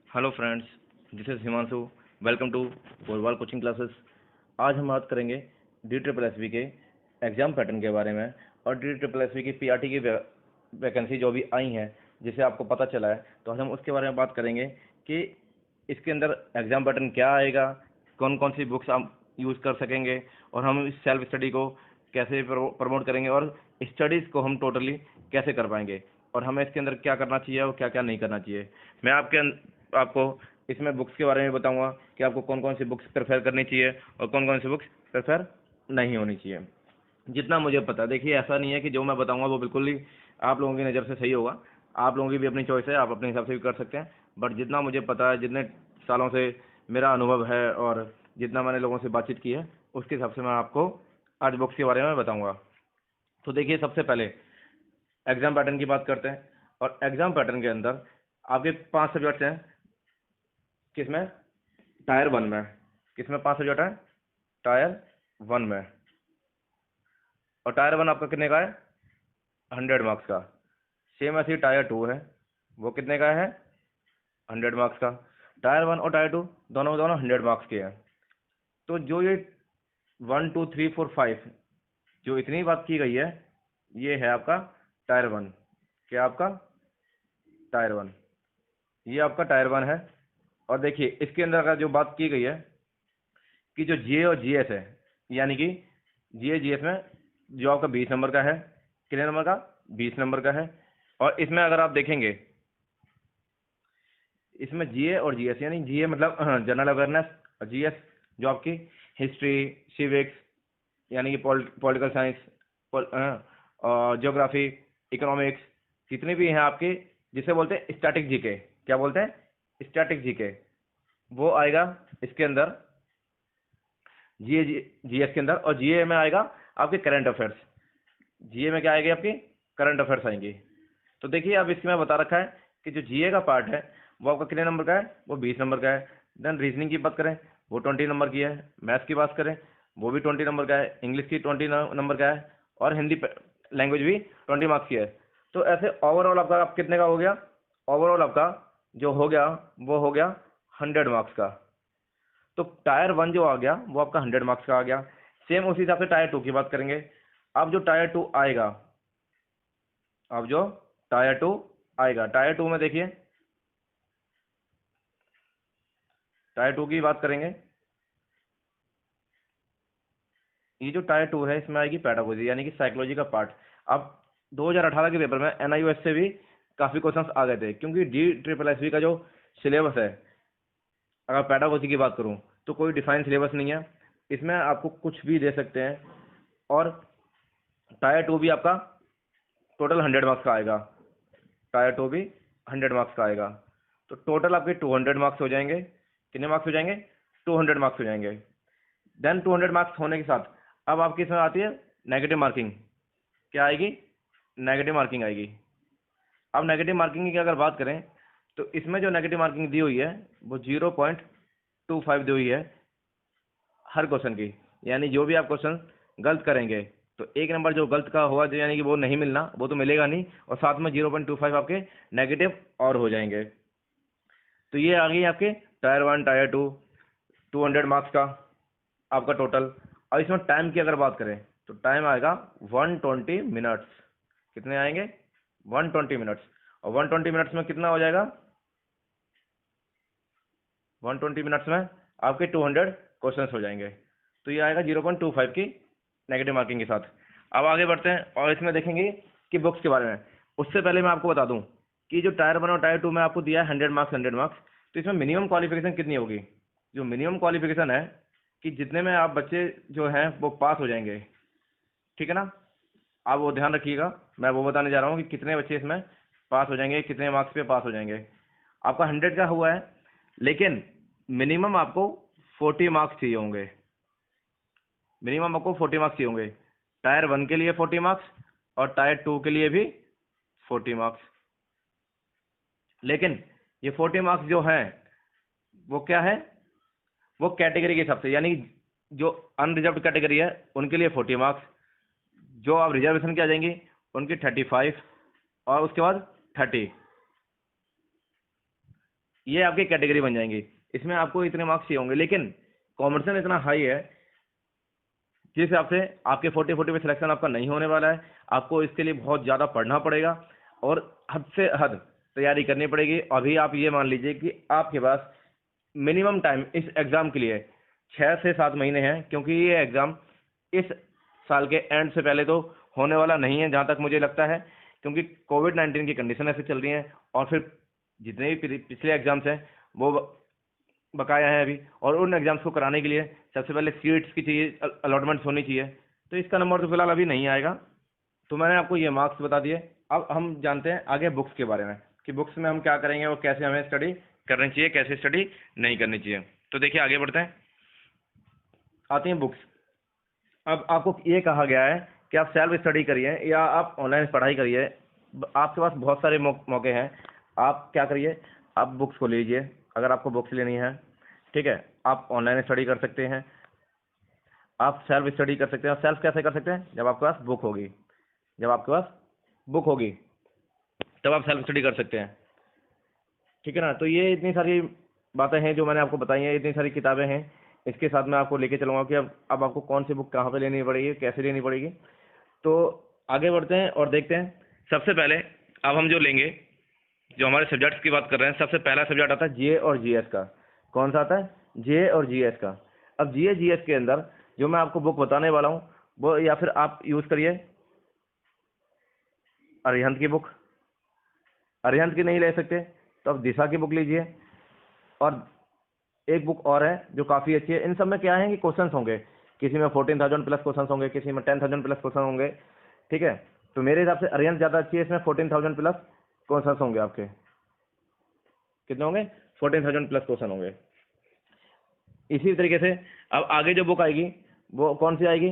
Hello friends, this is Himanshu. Welcome to football coaching classes. आज हम बात करेंगे डी ट्रिपल एस बी के एग्ज़ाम पैटर्न के बारे में और डी ट्रिपल एस बी की पीआरटी की वैकेंसी जो भी आई हैं, जिसे आपको पता चला है, तो आज हम उसके बारे में बात करेंगे कि इसके अंदर एग्ज़ाम पैटर्न क्या आएगा, कौन कौन सी बुक्स हम यूज़ कर सकेंगे और हम इस सेल्फ स्टडी को कैसे प्रमोट करेंगे और स्टडीज़ को हम टोटली कैसे कर पाएंगे और हमें इसके अंदर क्या करना चाहिए और क्या क्या नहीं करना चाहिए। मैं आपको इसमें बुक्स के बारे में बताऊंगा कि आपको कौन कौन सी बुक्स प्रेफर करनी चाहिए और कौन कौन सी बुक्स प्रेफर नहीं होनी चाहिए। जितना मुझे पता है, देखिए ऐसा नहीं है कि जो मैं बताऊंगा वो बिल्कुल ही आप लोगों की नज़र से सही होगा। आप लोगों की भी अपनी चॉइस है, आप अपने हिसाब से भी कर सकते हैं। बट जितना मुझे पता है, जितने सालों से मेरा अनुभव है और जितना मैंने लोगों से बातचीत की है, उसके हिसाब से मैं आपको आज बुक्स के बारे में बताऊँगा। तो देखिए, सबसे पहले एग्ज़ाम पैटर्न की बात करते हैं। और एग्ज़ाम पैटर्न के अंदर आपके 5 सब्जेक्ट्स हैं। किसमें? टायर 1 में। किसमें 5 सब्जेक्ट है? टायर 1 में। और टायर 1 आपका कितने का है? 100 मार्क्स का। सेम ऐसे ही टायर 2 है, वो कितने का है? 100 मार्क्स का। टायर 1 और टायर 2 दोनों दोनों 100 मार्क्स के हैं। तो जो ये 1 2 3 4 5 जो इतनी बात की गई है, ये है आपका टायर 1। क्या आपका? टायर 1। ये आपका टायर 1 है। और देखिए, इसके अंदर का जो बात की गई है कि जो जीए और जीएस है, यानी कि जीए जीएस में जो आपका 20 नंबर का है, कितने नंबर का? 20 नंबर का है। और इसमें अगर आप देखेंगे, इसमें जीए और जीएस, यानी जीए मतलब जनरल अवेयरनेस, और जीएस जो आपकी हिस्ट्री, सिविक्स, यानी कि पॉलिटिकल साइंस, ज्योग्राफी, इकोनॉमिक्स, जितने भी हैं आपके, जिसे बोलते हैं स्टैटिक जीके। क्या बोलते हैं? Static GK. वो आएगा इसके अंदर जीए जीएस के अंदर। और जीए में आएगा आपके करंट अफेयर्स। जीए में क्या आएगी? आपकी करंट अफेयर्स आएंगी। तो देखिए, अब इसमें बता रखा है कि जो जीए का पार्ट है वो आपका कितने नंबर का है? वो 20 नंबर का है। देन रीजनिंग की बात करें, वो 20 नंबर की है। मैथ्स की बात करें, वो भी 20 नंबर का है। इंग्लिश की 20 नंबर का है। और हिंदी लैंग्वेज भी 20 मार्क्स की है। तो ऐसे ओवरऑल आपका कितने का हो गया? ओवरऑल आपका जो हो गया वो हो गया 100 मार्क्स का। तो टायर 1 जो आ गया वो आपका 100 मार्क्स का आ गया। सेम उसी हिसाब से टायर 2 की बात करेंगे। अब जो टायर 2 आएगा, अब जो टायर 2 आएगा, टायर 2 में देखिए, टायर 2 की बात करेंगे। ये जो टायर 2 है, इसमें आएगी पैडागोजी, यानी कि साइकोलॉजी का पार्ट। अब 2018 के पेपर में एनआईओएस से भी काफ़ी क्वेश्चंस आ गए थे, क्योंकि डी ट्रिपल एस बी का जो सिलेबस है, अगर पैडागोजी की बात करूं तो कोई डिफाइन सिलेबस नहीं है। इसमें आपको कुछ भी दे सकते हैं। और टायर 2 भी आपका टोटल 100 मार्क्स का आएगा। टायर 2 भी 100 मार्क्स का आएगा। तो टोटल आपके 200 मार्क्स हो जाएंगे। कितने मार्क्स हो जाएंगे? 200 मार्क्स हो जाएंगे। देन 200 मार्क्स होने के साथ अब आपकी इसमें आती है नेगेटिव मार्किंग। क्या आएगी? नेगेटिव मार्किंग आएगी। अब नेगेटिव मार्किंग की अगर बात करें, तो इसमें जो नेगेटिव मार्किंग दी हुई है वो 0.25 दी हुई है हर क्वेश्चन की। यानी जो भी आप क्वेश्चन गलत करेंगे, तो एक नंबर जो गलत का हुआ, जो यानी कि वो नहीं मिलना, वो तो मिलेगा नहीं, और साथ में 0.25 आपके नेगेटिव और हो जाएंगे। तो ये आ गई आपके टायर 1 टायर 2 200 मार्क्स का आपका टोटल। और इसमें टाइम की अगर बात करें, तो टाइम आएगा 120 मिनट्स। कितने आएंगे? 120 मिनट्स। और 120 मिनट्स में कितना हो जाएगा? 120 मिनट्स में आपके 200 क्वेश्चंस हो जाएंगे। तो ये आएगा 0.25 की नेगेटिव मार्किंग के साथ। अब आगे बढ़ते हैं और इसमें देखेंगे कि बुक्स के बारे में। उससे पहले मैं आपको बता दूं कि जो टायर 1 और टायर 2 में आपको दिया है 100 मार्क्स 100 मार्क्स, तो इसमें मिनिमम क्वालिफिकेशन कितनी होगी? जो मिनिमम क्वालिफिकेशन है कि जितने में आप बच्चे जो हैं वो पास हो जाएंगे, ठीक है ना? आप वो ध्यान रखिएगा, मैं वो बताने जा रहा हूँ कि कितने बच्चे इसमें पास हो जाएंगे, कितने मार्क्स पे पास हो जाएंगे। आपका 100 का हुआ है, लेकिन मिनिमम आपको 40 मार्क्स चाहिए होंगे। मिनिमम आपको 40 मार्क्स चाहिए होंगे। टायर 1 के लिए 40 मार्क्स और टायर 2 के लिए भी 40 मार्क्स। लेकिन ये 40 मार्क्स जो है वो क्या है? वो कैटेगरी के हिसाब से, यानी जो अनरिजर्व कैटेगरी है उनके लिए 40 मार्क्स, जो आप रिजर्वेशन की आ जाएंगी उनकी 35, और उसके बाद 30। ये आपकी कैटेगरी बन जाएंगी, इसमें आपको इतने मार्क्स चाहिए होंगे। लेकिन कॉम्पिटिशन इतना हाई है जिस हिसाब से आपके 40 में सिलेक्शन आपका नहीं होने वाला है। आपको इसके लिए बहुत ज़्यादा पढ़ना पड़ेगा और हद से हद तैयारी करनी पड़ेगी। अभी आप ये मान लीजिए कि आपके पास मिनिमम टाइम इस एग्ज़ाम के लिए 6 से 7 महीने हैं, क्योंकि ये एग्ज़ाम इस साल के एंड से पहले तो होने वाला नहीं है जहाँ तक मुझे लगता है, क्योंकि कोविड-19 की कंडीशन ऐसे चल रही हैं और फिर जितने भी पिछले एग्ज़ाम्स हैं वो बकाया है अभी, और उन एग्ज़ाम्स को कराने के लिए सबसे पहले सीट्स की चाहिए, अलॉटमेंट्स होनी चाहिए। तो इसका नंबर तो फिलहाल अभी नहीं आएगा। तो मैंने आपको ये मार्क्स बता दिए। अब हम जानते हैं आगे बुक्स के बारे में कि बुक्स में हम क्या करेंगे और कैसे हमें स्टडी करनी चाहिए, कैसे स्टडी नहीं करनी चाहिए। तो देखिए आगे बढ़ते हैं, आती हैं बुक्स। अब आपको ये कहा गया है कि आप सेल्फ स्टडी करिए या आप ऑनलाइन पढ़ाई करिए, आपके पास बहुत सारे मौके हैं। आप क्या करिए, आप बुक्स को लीजिए, अगर आपको बुक्स लेनी है, ठीक है। आप ऑनलाइन स्टडी कर सकते हैं, आप सेल्फ स्टडी कर सकते हैं। सेल्फ कैसे कर सकते हैं, जब आपके पास बुक होगी, जब आपके पास बुक होगी तब आप सेल्फ स्टडी कर सकते हैं, ठीक है ना। तो ये इतनी सारी बातें हैं जो मैंने आपको बताई हैं, इतनी सारी किताबें हैं। इसके साथ मैं आपको लेके चलूँगा कि अब आपको कौन सी बुक कहाँ पे लेनी पड़ेगी, कैसे लेनी पड़ेगी। तो आगे बढ़ते हैं और देखते हैं। सबसे पहले अब हम जो लेंगे, जो हमारे सब्जेक्ट्स की बात कर रहे हैं, सबसे पहला सब्जेक्ट आता है जीए और जीएस का। कौन सा आता है, जीए और जीएस का। अब जीए जीएस के अंदर जो मैं आपको बुक बताने वाला हूँ वो, या फिर आप यूज़ करिए अरिहंत की बुक। अरिहंत की नहीं ले सकते तो आप दिशा की बुक लीजिए। और एक बुक और है जो काफ़ी अच्छी है। इन सब में क्या है कि क्वेश्चंस होंगे, किसी में 14,000 प्लस क्वेश्चन होंगे, किसी में 10,000 प्लस क्वेश्चन होंगे, ठीक है। तो मेरे हिसाब से अरिहंत ज़्यादा अच्छी है, इसमें 14,000 प्लस क्वेश्चन होंगे आपके। कितने होंगे, 14,000 प्लस क्वेश्चन होंगे। इसी तरीके से अब आगे जो बुक आएगी वो कौन सी आएगी,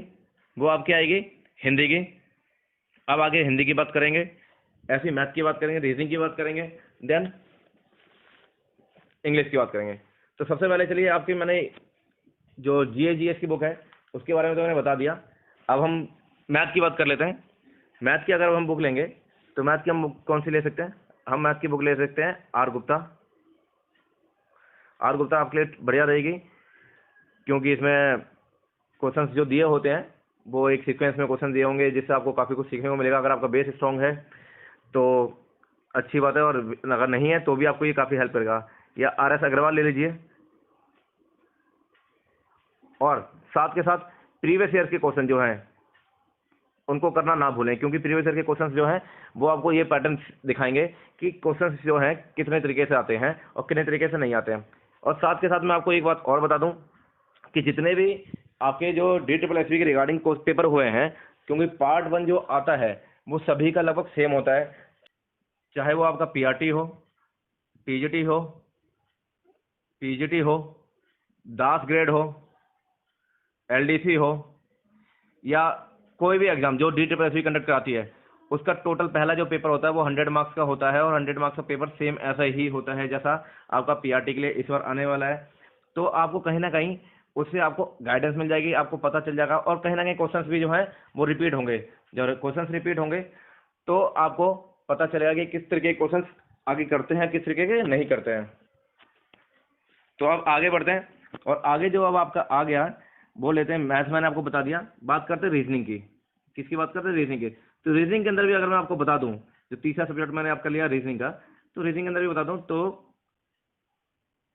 वो आपकी आएगी हिंदी की। अब आगे हिंदी की बात करेंगे, ऐसी मैथ की बात करेंगे, रीजनिंग की बात करेंगे, देन इंग्लिश की बात करेंगे। तो सबसे पहले चलिए, आपकी मैंने जो जीए जीएस की बुक है उसके बारे में तो मैंने बता दिया। अब हम मैथ की बात कर लेते हैं। मैथ की अगर हम बुक लेंगे तो मैथ की हम बुक कौन सी ले सकते हैं, हम मैथ की बुक ले सकते हैं आर गुप्ता। आर गुप्ता आपके लिए बढ़िया रहेगी, क्योंकि इसमें क्वेश्चंस जो दिए होते हैं वो एक सीक्वेंस में क्वेश्चन दिए होंगे, जिससे आपको काफ़ी कुछ सीखने को मिलेगा। अगर आपका बेस स्ट्रॉन्ग है तो अच्छी बात है, और अगर नहीं है तो भी आपको ये काफ़ी हेल्प करेगा। या आर एस अग्रवाल ले लीजिए। और साथ के साथ प्रीवियस ईयर के क्वेश्चन जो हैं उनको करना ना भूलें, क्योंकि प्रीवियस ईयर के क्वेश्चंस जो हैं वो आपको ये पैटर्न दिखाएंगे कि क्वेश्चंस जो हैं कितने तरीके से आते हैं और कितने तरीके से नहीं आते हैं। और साथ के साथ मैं आपको एक बात और बता दूं कि जितने भी आपके जो DSSB के रिगार्डिंग पेपर हुए हैं, क्योंकि पार्ट 1 जो आता है वो सभी का लगभग सेम होता है, चाहे वो आपका PRT हो, PGT हो, PGT हो, दास ग्रेड हो, LDC हो, या कोई भी एग्जाम जो DSSB कंडक्ट कराती है, उसका टोटल पहला जो पेपर होता है वो 100 मार्क्स का होता है। और 100 मार्क्स का पेपर सेम ऐसा ही होता है जैसा आपका PRT के लिए इस बार आने वाला है। तो आपको कहीं ना कहीं उससे आपको गाइडेंस मिल जाएगी, आपको पता चल जाएगा। और कहीं ना कहीं क्वेश्चंस भी जो हैं वो रिपीट होंगे। जब क्वेश्चंस रिपीट होंगे तो आपको पता चलेगा कि किस तरीके के क्वेश्चंस आगे करते हैं, किस तरीके के नहीं करते हैं। तो अब आगे बढ़ते हैं, और आगे जो अब आपका आ गया वो लेते हैं मैथ्स। मैंने आपको बता दिया। बात करते हैं रीजनिंग की। किसकी बात करते हैं, रीजनिंग की। तो रीजनिंग के अंदर भी अगर मैं आपको बता दूं, जो तीसरा सब्जेक्ट मैंने आपका लिया रीजनिंग का, तो रीजनिंग के अंदर भी बता दूं तो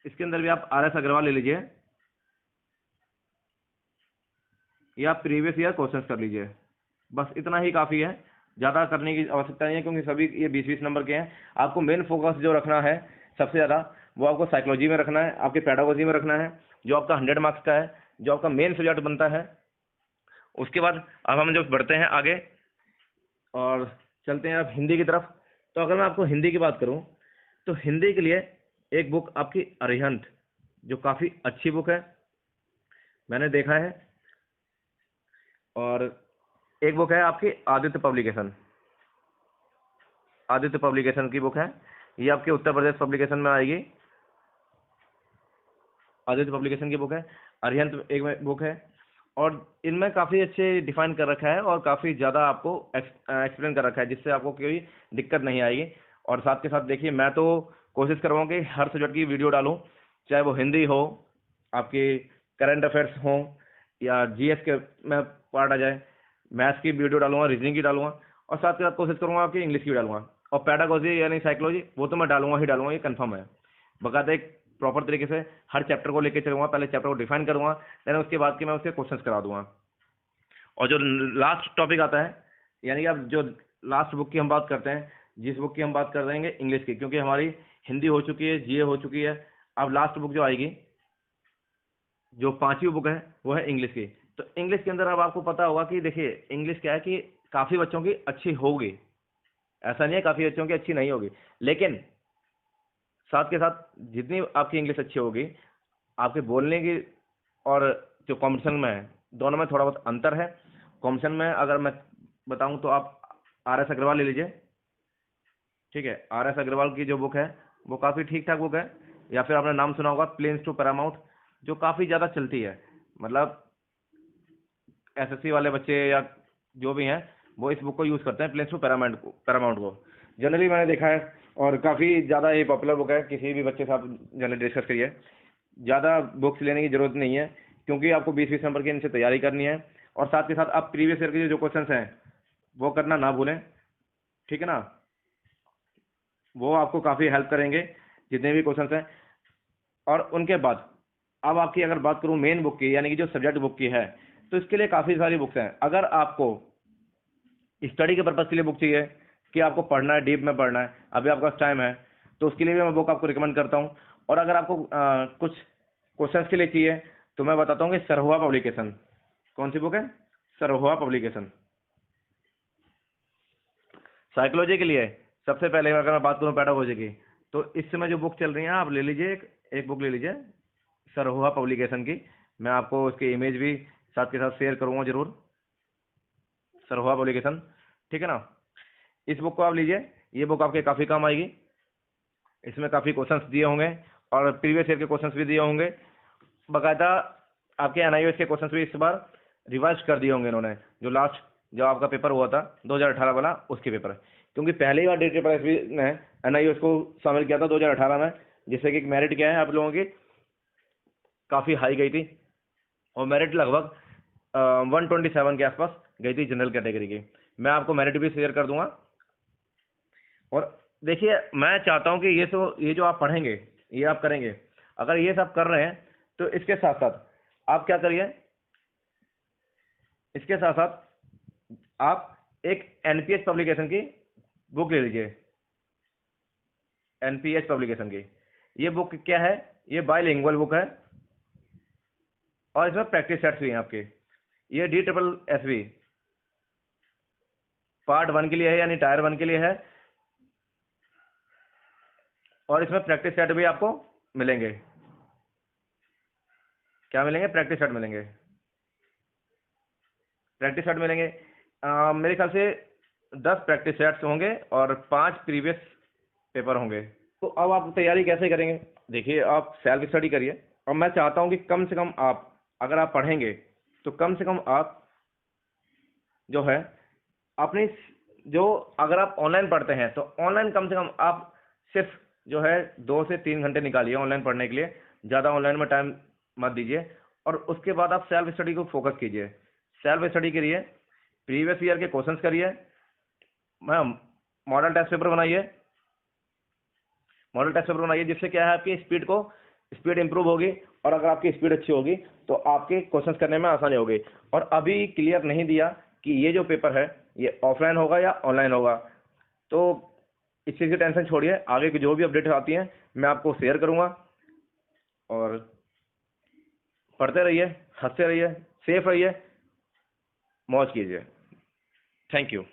इसके अंदर भी आप RS अग्रवाल ले लीजिए, या प्रीवियस ईयर क्वेश्चंस कर लीजिए। बस इतना ही काफ़ी है, ज़्यादा करने की आवश्यकता नहीं है, क्योंकि सभी ये 20-20 नंबर के हैं। आपको मेन फोकस जो रखना है सबसे ज़्यादा, वो आपको साइकोलॉजी में रखना है, आपके पेडागोजी में रखना है, जो आपका 100 मार्क्स का है, जो आपका मेन सब्जेक्ट बनता है। उसके बाद अब हम जो बढ़ते हैं आगे और चलते हैं अब हिंदी की तरफ। तो अगर मैं आपको हिंदी की बात करूं तो हिंदी के लिए एक बुक आपकी अरिहंत, जो काफ़ी अच्छी बुक है, मैंने देखा है। और एक बुक है आपकी आदित्य पब्लिकेशन। आदित्य पब्लिकेशन की बुक है, ये आपके उत्तर प्रदेश पब्लिकेशन में आएगी। आदित्य पब्लिकेशन की बुक है। अरिहंत एक बुक है, और इनमें काफ़ी अच्छे डिफाइन कर रखा है और काफ़ी ज़्यादा आपको एक्सप्लेन कर रखा है, जिससे आपको कोई दिक्कत नहीं आएगी। और साथ के साथ देखिए, मैं तो कोशिश करूँगा कि हर सब्जेक्ट की वीडियो डालूँ, चाहे वो हिंदी हो, आपके करंट अफेयर्स हो, या जीएस के में पार्ट आ जाए, मैथ्स की वीडियो डालूंगा, रीजनिंग की डालूंगा, और साथ के साथ कोशिश करूँगा कि इंग्लिश की डालूंगा। और पैडागोजी यानी साइकोलॉजी वो तो मैं डालूंगा ही डालूंगा, ये कंफर्म है। बकायदा एक प्रॉपर तरीके से हर चैप्टर को लेकर चलूंगा, पहले चैप्टर को डिफाइन करूंगा, देन उसके बाद कि मैं उसके क्वेश्चंस करा दूंगा। और जो लास्ट टॉपिक आता है, यानी कि अब जो लास्ट बुक की हम बात करते हैं, जिस बुक की हम बात कर देंगे इंग्लिश की, क्योंकि हमारी हिंदी हो चुकी है, जीए हो चुकी है, अब लास्ट बुक जो आएगी, जो 5वीं बुक है, वो है इंग्लिश की। तो इंग्लिश के अंदर अब आपको पता होगा कि देखिए इंग्लिश क्या है कि काफ़ी बच्चों की अच्छी होगी, ऐसा नहीं है काफ़ी बच्चों की अच्छी नहीं होगी, लेकिन साथ के साथ जितनी आपकी इंग्लिश अच्छी होगी, आपके बोलने की और जो कॉम्पिटिशन में है, दोनों में थोड़ा बहुत अंतर है। कॉम्पिटिशन में अगर मैं बताऊं तो आप आर एस अग्रवाल ले लीजिए, ठीक है। आर एस अग्रवाल की जो बुक है वो काफ़ी ठीक ठाक बुक है, या फिर आपने नाम सुना होगा प्लेन्स टू पैरामाउंट, जो काफ़ी ज़्यादा चलती है, मतलब एसएससी वाले बच्चे या जो भी हैं वो इस बुक को यूज़ करते हैं, प्लेन्स टू पैरामाउंट को जनरली मैंने देखा है, और काफ़ी ज़्यादा ये पॉपुलर बुक है। किसी भी बच्चे से आप जनरली डिस्कस करिए, ज़्यादा बुक्स लेने की ज़रूरत नहीं है, क्योंकि आपको 20-20 नंबर की इनसे तैयारी करनी है, और साथ के साथ आप प्रीवियस ईयर के जो क्वेश्चंस हैं वो करना ना भूलें, ठीक है ना। वो आपको काफ़ी हेल्प करेंगे जितने भी क्वेश्चंस हैं। और उनके बाद अब आपकी अगर बात करूं मेन बुक की, यानी कि जो सब्जेक्ट बुक की है, तो इसके लिए काफ़ी सारी बुक्स हैं। अगर आपको स्टडी के पर्पज़ के लिए बुक चाहिए कि आपको पढ़ना है, डीप में पढ़ना है, अभी आपका टाइम है, तो उसके लिए भी मैं बुक आपको रिकमेंड करता हूँ। और अगर आपको कुछ क्वेश्चंस के लिए चाहिए तो मैं बताता हूँ कि सरहुआ पब्लिकेशन, कौन सी बुक है, सरहुआ पब्लिकेशन। साइकोलॉजी के लिए सबसे पहले अगर मैं बात करूँ पैडागोजी की, तो इस समय जो बुक चल रही है आप ले लीजिए, एक बुक ले लीजिए सरहुआ पब्लिकेशन की। मैं आपको उसकी इमेज भी साथ के साथ शेयर करूँगा जरूर, सरहुआ पब्लिकेशन, ठीक है ना। इस बुक को आप लीजिए, ये बुक आपके काफ़ी काम आएगी। इसमें काफ़ी क्वेश्चंस दिए होंगे और प्रीवियस ईयर के क्वेश्चंस भी दिए होंगे, बाकायदा आपके एनआईओएस के क्वेश्चंस भी इस बार रिवाइज कर दिए होंगे इन्होंने, जो लास्ट जो आपका पेपर हुआ था 2018 वाला उसके पेपर, क्योंकि पहले ही बार DTSS ने एनआईओएस को शामिल किया था 2018 में, जिससे कि मेरिट क्या है आप लोगों की काफ़ी हाई गई थी, और मेरिट लगभग 127 के आसपास गई थी जनरल कैटेगरी की। मैं आपको मेरिट भी शेयर कर दूंगा। और देखिए मैं चाहता हूं कि ये जो आप पढ़ेंगे, ये आप करेंगे, अगर ये सब कर रहे हैं तो इसके साथ साथ आप क्या करिए, इसके साथ साथ आप एक एनपीएस पब्लिकेशन की बुक ले लीजिए, एनपीएस पब्लिकेशन की। ये बुक क्या है, ये बाइलिंगुअल बुक है, और इसमें प्रैक्टिस सेट्स भी हैं आपके। ये DSSB पार्ट 1 के लिए है, यानी टायर 1 के लिए है, और इसमें प्रैक्टिस सेट भी आपको मिलेंगे। क्या मिलेंगे, प्रैक्टिस सेट मिलेंगे, प्रैक्टिस सेट मिलेंगे। मेरे ख्याल से 10 प्रैक्टिस सेट्स होंगे और 5 प्रीवियस पेपर होंगे। तो अब आप तैयारी कैसे करेंगे, देखिए आप सेल्फ स्टडी करिए, और मैं चाहता हूं कि कम से कम आप अगर आप पढ़ेंगे तो कम से कम आप जो है अपनी जो अगर आप ऑनलाइन पढ़ते हैं तो ऑनलाइन कम से कम आप सिर्फ जो है 2 से 3 घंटे निकालिए ऑनलाइन पढ़ने के लिए, ज़्यादा ऑनलाइन में टाइम मत दीजिए। और उसके बाद आप सेल्फ स्टडी को फोकस कीजिए, सेल्फ स्टडी करिए, प्रीवियस ईयर के क्वेश्चंस करिए, मैम मॉडल टेस्ट पेपर बनाइए, मॉडल टेस्ट पेपर बनाइए, जिससे क्या है आपकी स्पीड इंप्रूव होगी, और अगर आपकी स्पीड अच्छी होगी तो आपके क्वेश्चंस करने में आसानी होगी। और अभी क्लियर नहीं दिया कि ये जो पेपर है ये ऑफलाइन होगा या ऑनलाइन होगा, तो इस चीज़ की टेंशन छोड़िए, आगे की जो भी अपडेट आती हैं मैं आपको शेयर करूँगा। और पढ़ते रहिए, हंसते रहिए, सेफ रहिए, मौज कीजिए। Thank you.